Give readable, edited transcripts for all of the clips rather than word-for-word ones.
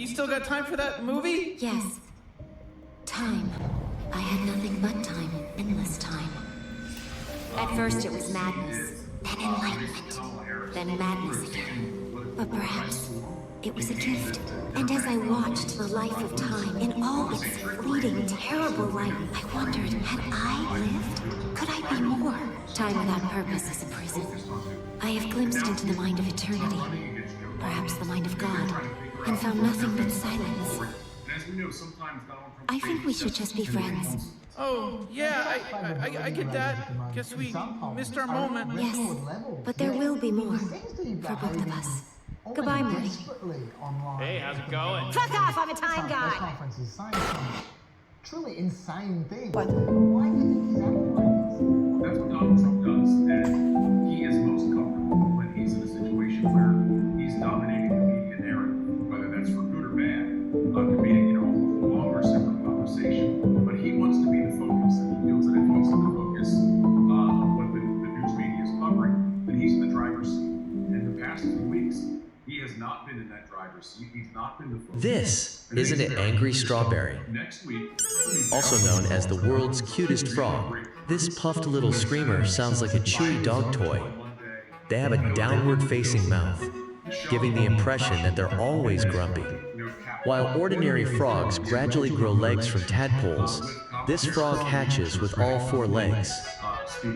you still got time for that movie? Yes. Time. I had nothing but time. Endless time. At first it was madness, then enlightenment, then madness again. But perhaps it was a gift. And as I watched the life of time in all its fleeting, terrible light, I wondered, had I lived? Could I be more? Time without purpose is a prison. I have glimpsed into the mind of eternity, perhaps the mind of God, and found nothing but silence. I think we should just be friends. Oh, yeah, I get that. Guess we missed our moment. Yes, but there will be more for both of us. Goodbye, Morty. Hey, how's it going? Fuck off, I'm a time guy! Conferences saying some truly insane things. But why do you think he's acting like this? That's what Donald Trump does, and he is most comfortable when he's in a situation where he's dominating the media narrative, whether that's for good or bad. Could be, a longer, separate conversation, but he wants to be the focus, and he feels that if he's the focus of what the news media is covering, then he's in the driver's seat. In the past few weeks, he has not been in that driver's seat. He's not been the focus. This, isn't it Angry Strawberry? Next week, Also known as the world's cutest frog, this puffed little screamer sounds like a chewy dog toy. They have a downward-facing mouth, giving the impression that they're always grumpy. While ordinary frogs gradually grow legs from tadpoles, this frog hatches with all 4 legs.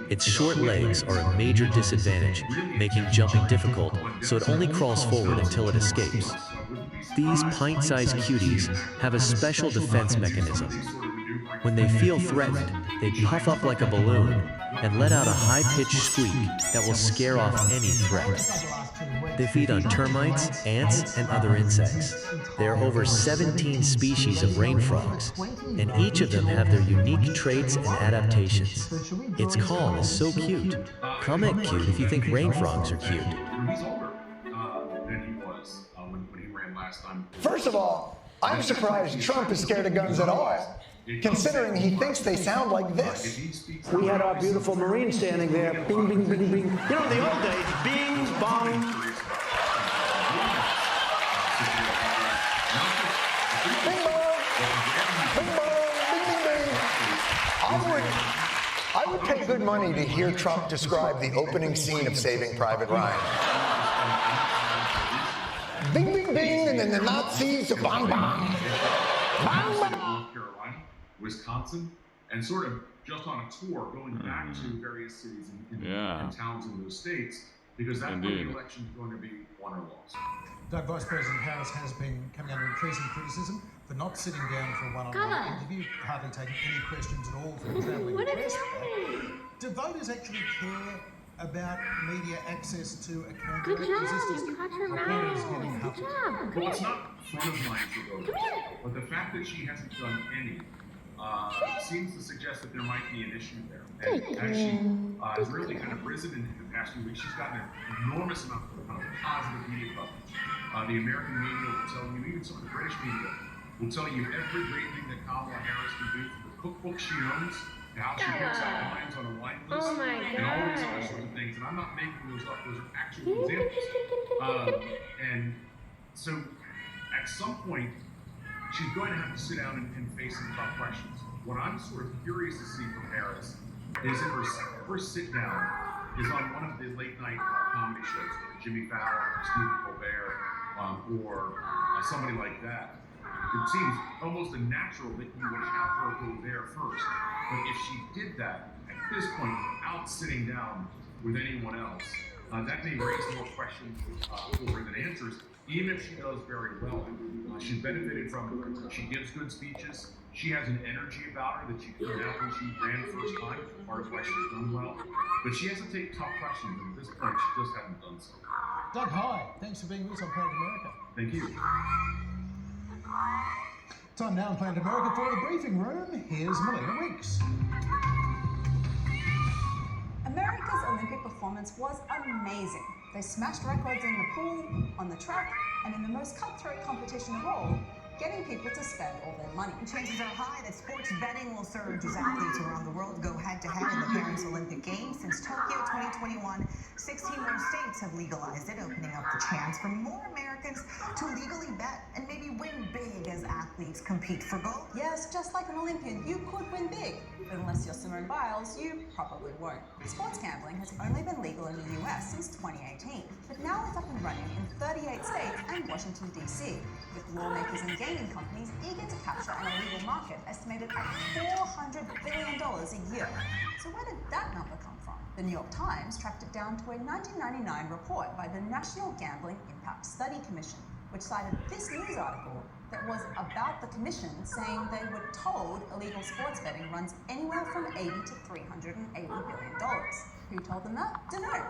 Its short legs are a major disadvantage, making jumping difficult, so it only crawls forward until it escapes. These pint-sized cuties have a special defense mechanism. When they feel threatened, they puff up like a balloon and let out a high-pitched squeak that will scare off any threat. They feed on termites, ants, and other insects. There are over 17 species of rain frogs, and each of them have their unique traits and adaptations. Its call is so cute. Comment cute if you think rain frogs are cute. He's older than he was when he ran last time. First of all, I'm surprised Trump is scared of guns at all, considering he thinks they sound like this. We had our beautiful Marine standing there, bing, bing, bing, bing. You know, in the old days, bing, bong. Bing bong, bing bong, bing bing bing. I would pay good money to hear Trump describe the opening scene of Saving Private Ryan. Bing bing bing, and then the Nazis, bang bang. Bang bang. North Carolina, Wisconsin, and sort of just on a tour going back to various cities and towns in those states, because that's where the election is going to be won or lost. Doug, Vice President Harris has been coming under increasing criticism for not sitting down for a one-on-one interview, hardly taking any questions at all from the travelling press. Do voters actually care about media access to a candidate? Good job, you caught her reporters mouse. getting Good covered? job. Well, it's not front of mind for voters, but the fact that she hasn't done any seems to suggest that there might be an issue there. And as she has really kind of risen in the past few weeks, she's gotten an enormous amount of positive media coverage. The American media will tell you, even some of the British media will tell you every great thing that Kamala Harris can do, from the cookbook she owns to how she picks out wines on a wine list, Oh my and all these other sorts of things. And I'm not making those up; those are actual examples. And so, at some point, she's going to have to sit down and face some tough questions. What I'm sort of curious to see from Harris is if her first sit down is on one of the late night comedy shows, like Jimmy Fallon, Stephen Colbert, or somebody like that. It seems almost a natural that you would have her go there first. But if she did that at this point without sitting down with anyone else, that may raise more questions for her than answers, even if she does very well. She's benefited from it. She gives good speeches. She has an energy about her that she didn't have when she ran the first time, which is part of why she's done well. But she has to take tough questions, and at this point, she just hasn't done so. Doug, hi. Thanks for being with us on Planet America. Thank you. Time now on Planet America for the briefing room. Here's Melinda Weeks. America's Olympic performance was amazing. They smashed records in the pool, on the track, and in the most cutthroat competition of all, getting people to spend all their money. Chances are high that sports betting will surge as athletes around the world go head-to-head in the Paris Olympic Games. Since Tokyo 2021, 16 more states have legalized it, opening up the chance for more Americans to legally bet and maybe win big as athletes compete for gold. Yes, just like an Olympian, you could win big. But unless you're Simone Biles, you probably won't. Sports gambling has only been legal in the US since 2018, but now it's up and running in 38 states and Washington, D.C., with lawmakers and gaming companies eager to capture an illegal market estimated at $400 billion a year. So where did that number come from? The New York Times tracked it down to a 1999 report by the National Gambling Impact Study Commission, which cited this news article that was about the commission saying they were told illegal sports betting runs anywhere from $80 to $380 billion. Who told them that? Dunno.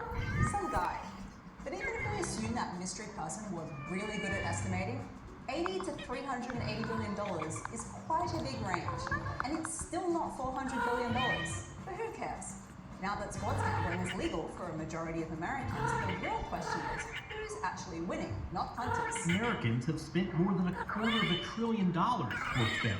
Some guy. But even if we assume that mystery person was really good at estimating, $80 to $380 billion is quite a big range, and it's still not $400 billion. But who cares? Now that sports gambling is legal for a majority of Americans, the real question is, who's actually winning, not punters? Americans have spent more than $250 billion sports betting.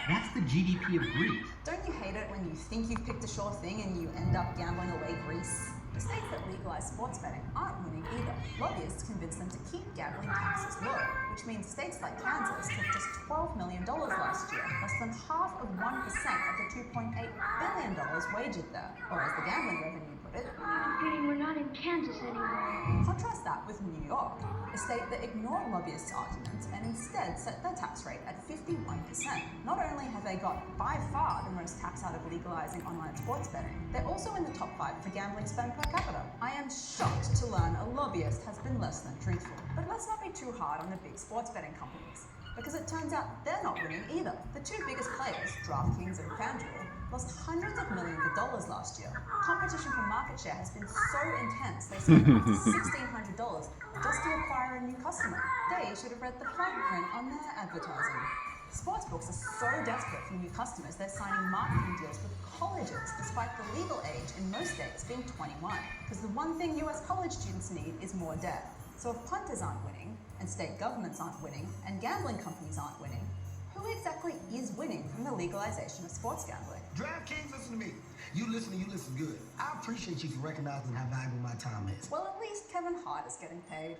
That's the GDP of Greece. Don't you hate it when you think you've picked a sure thing and you end up gambling away Greece? The states that legalize sports betting aren't winning either. Lobbyists convinced them to keep gambling taxes low, which means states like Kansas took just $12 million last year, less than half of 1% of the $2.8 billion wagered there. Or as the gambling revenue put it, I'm feeling we're not in Kansas anymore. Contrast that with New York, a state that ignored lobbyists' arguments and instead set their tax rate at 51%. Not only have they got by far the most tax out of legalizing online sports betting, they're also in the top 5 for gambling spend per capita. I am shocked to learn a lobbyist has been less than truthful. But let's not be too hard on the big sports betting companies, because it turns out they're not winning either. The two biggest players, DraftKings and FanDuel, lost hundreds of millions of dollars last year. Competition for market share has been so intense they spent up to $1,600 just to acquire a new customer. They should have read the fine print on their advertising. Sportsbooks are so desperate for new customers, they're signing marketing deals with colleges, despite the legal age in most states being 21. Because the one thing US college students need is more debt. So if punters aren't winning, and state governments aren't winning, and gambling companies aren't winning, who exactly is winning from the legalization of sports gambling? DraftKings, listen to me. You listen good. I appreciate you for recognizing how valuable my time is. Well, at least Kevin Hart is getting paid.